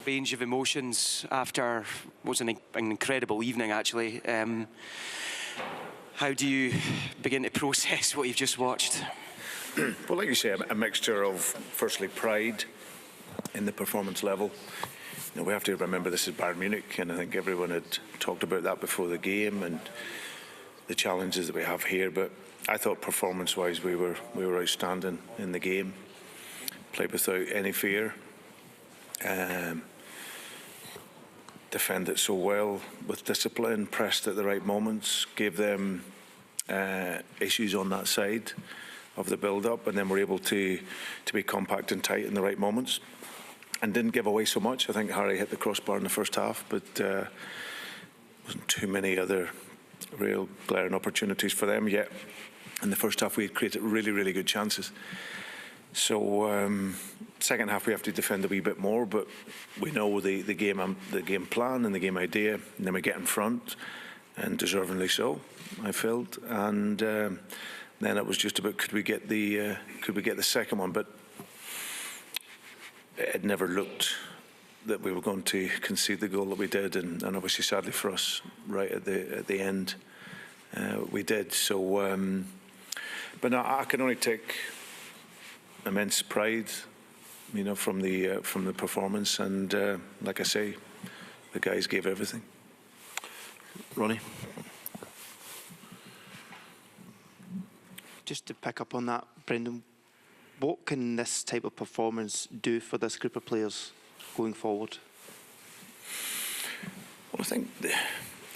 range of emotions after what was an incredible evening, actually. How do you begin to process what you've just watched? Well, like you say, a mixture of, firstly, pride in the performance level. You know, we have to remember this is Bayern Munich, and I think everyone had talked about that before the game and the challenges that we have here. But I thought performance-wise we were outstanding in the game. Played without any fear. Defended so well with discipline, pressed at the right moments, gave them issues on that side of the build-up, and then were able to be compact and tight in the right moments, and didn't give away so much. I think Harry hit the crossbar in the first half, but wasn't too many other real glaring opportunities for them yet. In the first half, we had created really, really good chances. So second half we have to defend a wee bit more, but we know the game plan and the game idea, and then we get in front, and deservingly so, I felt. And then it was just about could we get the second one, but it never looked that we were going to concede the goal that we did, and obviously sadly for us, right at the end, we did. So, but no, I can only take immense pride, you know, from the performance, and like I say, the guys gave everything. Ronnie, just to pick up on that, Brendan, what can this type of performance do for this group of players going forward? Well, I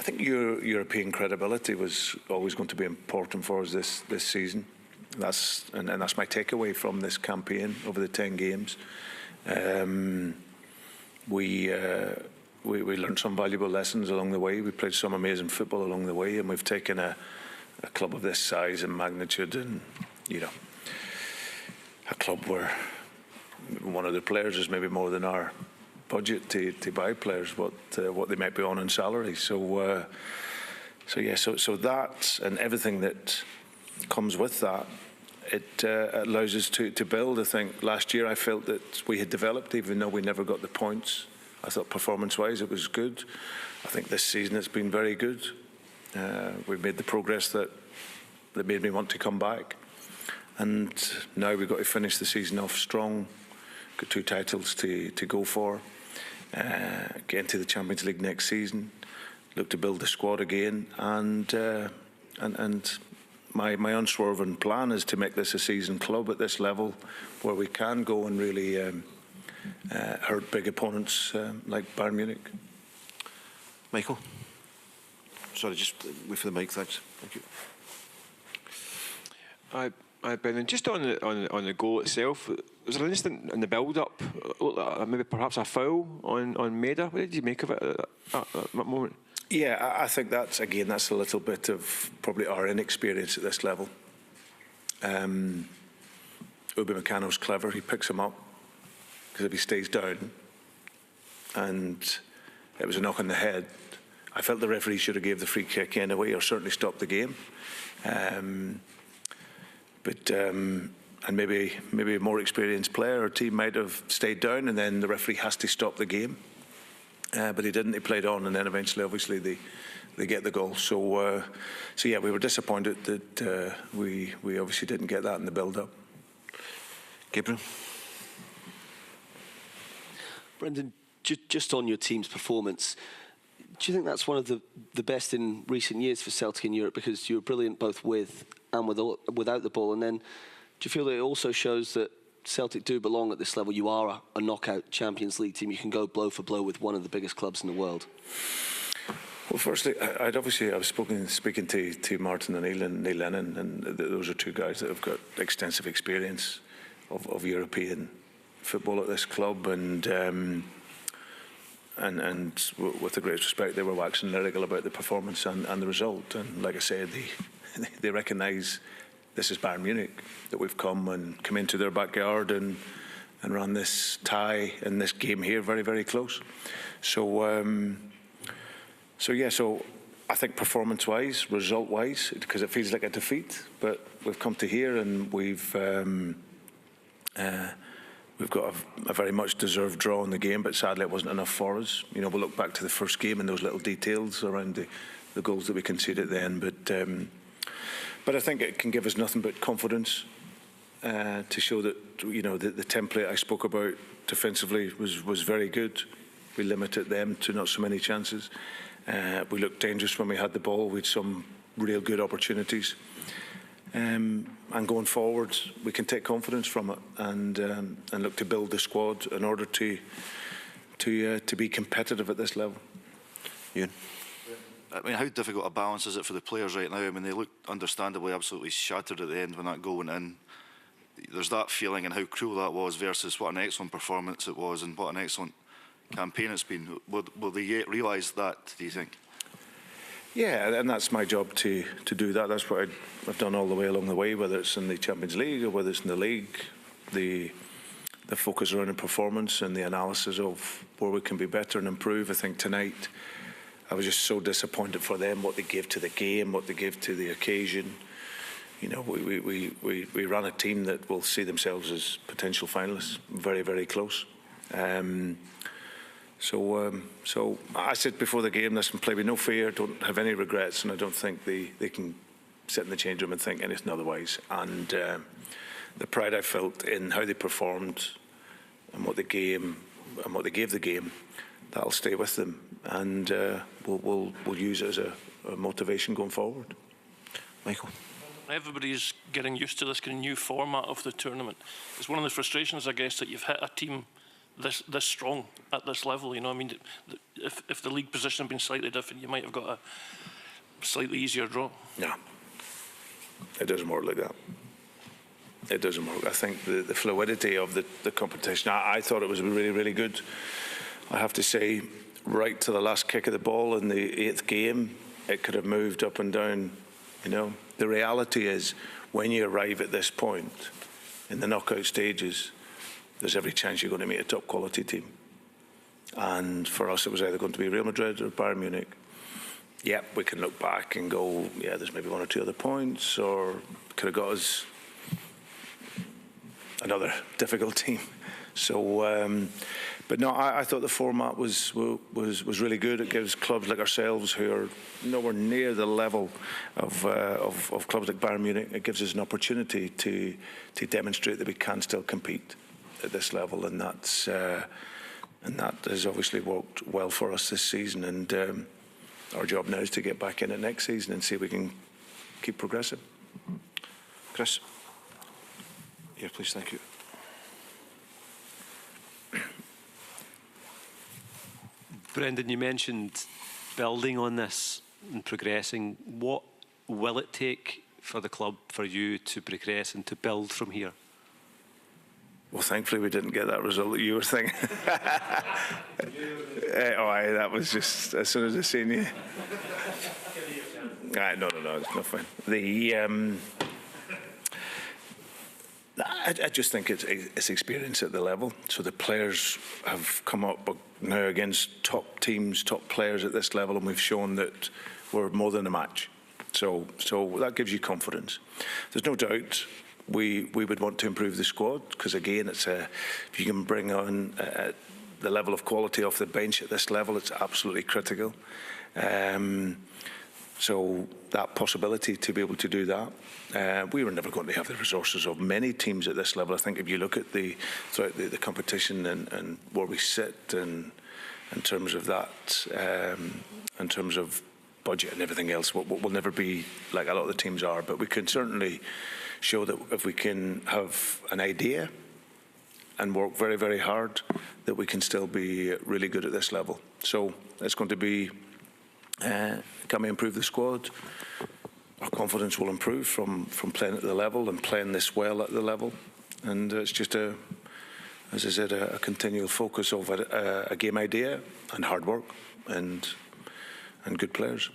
think European credibility was always going to be important for us this season. That's my takeaway from this campaign over the 10 games. We learned some valuable lessons along the way. We played some amazing football along the way, and we've taken a club of this size and magnitude, and you know, a club where one of the players is maybe more than our budget to buy players what they might be on in salary. So that and everything that comes with that, it allows us to build. I think last year I felt that we had developed, even though we never got the points. I thought performance-wise it was good. I think this season it's been very good. We've made the progress that made me want to come back. And now we've got to finish the season off strong. Got 2 titles to go for. Get into the Champions League next season. Look to build the squad again, and my unswerving plan is to make this a season club at this level, where we can go and really hurt big opponents like Bayern Munich. Michael. Sorry, just wait for the mic. Thanks. Thank you. Hi, Brendan. Just on the goal itself, was there an instant in the build-up, maybe perhaps a foul on Maeda? What did you make of it at that moment? Yeah, I think that's a little bit of probably our inexperience at this level. Ube Meccano's clever. He picks him up, because if he stays down, and it was a knock on the head, I felt the referee should have gave the free kick anyway, or certainly stopped the game. And maybe a more experienced player or team might have stayed down, and then the referee has to stop the game. But he didn't. He played on, and then eventually, obviously, they get the goal. So yeah, we were disappointed that we obviously didn't get that in the build-up. Gabriel. Brendan, just on your team's performance, do you think that's one of the best in recent years for Celtic in Europe, because you were brilliant both with and without the ball? And then do you feel that it also shows that Celtic do belong at this level? You are a knockout Champions League team. You can go blow for blow with one of the biggest clubs in the world. Well, firstly, I was speaking to Martin O'Neill and Neil Lennon, and those are 2 guys that have got extensive experience of European football at this club, and with the greatest respect, they were waxing lyrical about the performance and the result. And like I said, they recognise this is Bayern Munich, that we've come into their backyard and ran this tie in this game here very, very close. So I think performance-wise, result-wise, because it feels like a defeat, but we've come to here and we've we've got a very much deserved draw in the game, but sadly it wasn't enough for us. You know, we'll look back to the first game and those little details around the goals that we conceded then. But I think it can give us nothing but confidence to show that, you know, the template I spoke about defensively was very good. We limited them to not so many chances. We looked dangerous when we had the ball. We had some real good opportunities. And going forward, we can take confidence from it and look to build the squad in order to be competitive at this level. Ewan? I mean, how difficult a balance is it for the players right now? I mean, they look understandably absolutely shattered at the end when that goal went in. There's that feeling and how cruel that was versus what an excellent performance it was and what an excellent campaign it's been. Will they yet realise that, do you think? Yeah, and that's my job to do that. That's what I've done all the way along the way, whether it's in the Champions League or whether it's in the league. The focus around the performance and the analysis of where we can be better and improve. I think tonight I was just so disappointed for them, what they gave to the game, what they gave to the occasion. You know, we ran a team that will see themselves as potential finalists, very, very close. So I said before the game, listen, play with no fear, don't have any regrets, and I don't think they can sit in the change room and think anything otherwise. And the pride I felt in how they performed and what they gave the game, that'll stay with them, and we'll use it as a motivation going forward. Michael? Everybody's getting used to this kind of new format of the tournament. It's one of the frustrations, I guess, that you've hit a team this strong at this level. You know, I mean, if the league position had been slightly different, you might have got a slightly easier draw. No, it doesn't work like that. It doesn't work. I think the fluidity of the competition, I thought it was really, really good. I have to say, right to the last kick of the ball in the 8th game, it could have moved up and down, you know. The reality is, when you arrive at this point in the knockout stages, there's every chance you're going to meet a top quality team. And for us, it was either going to be Real Madrid or Bayern Munich. Yep, we can look back and go, yeah, there's maybe 1 or 2 other points, or could have got us another difficult team. So, but no, I thought the format was really good. It gives clubs like ourselves, who are nowhere near the level of clubs like Bayern Munich, it gives us an opportunity to demonstrate that we can still compete at this level, and that has obviously worked well for us this season. And our job now is to get back in it next season and see if we can keep progressing. Chris? Yeah, please, thank you. Brendan, you mentioned building on this and progressing. What will it take for the club, for you to progress and to build from here? Well, thankfully we didn't get that result that you were thinking. That was just as soon as I seen you. No, it's not fine. I just think it's experience at the level. So the players have come up now against top teams, top players at this level, and we've shown that we're more than a match. So that gives you confidence. There's no doubt we would want to improve the squad, because again, if you can bring on the level of quality off the bench at this level, it's absolutely critical. So that possibility to be able to do that, we were never going to have the resources of many teams at this level. I think if you look at throughout the competition and where we sit, and in terms of that, in terms of budget and everything else, we'll never be like a lot of the teams are. But we can certainly show that if we can have an idea and work very, very hard, that we can still be really good at this level. So it's going to be, can we improve the squad? Our confidence will improve from playing at the level and playing this well at the level. And it's just as I said, a continual focus of a game idea and hard work and good players.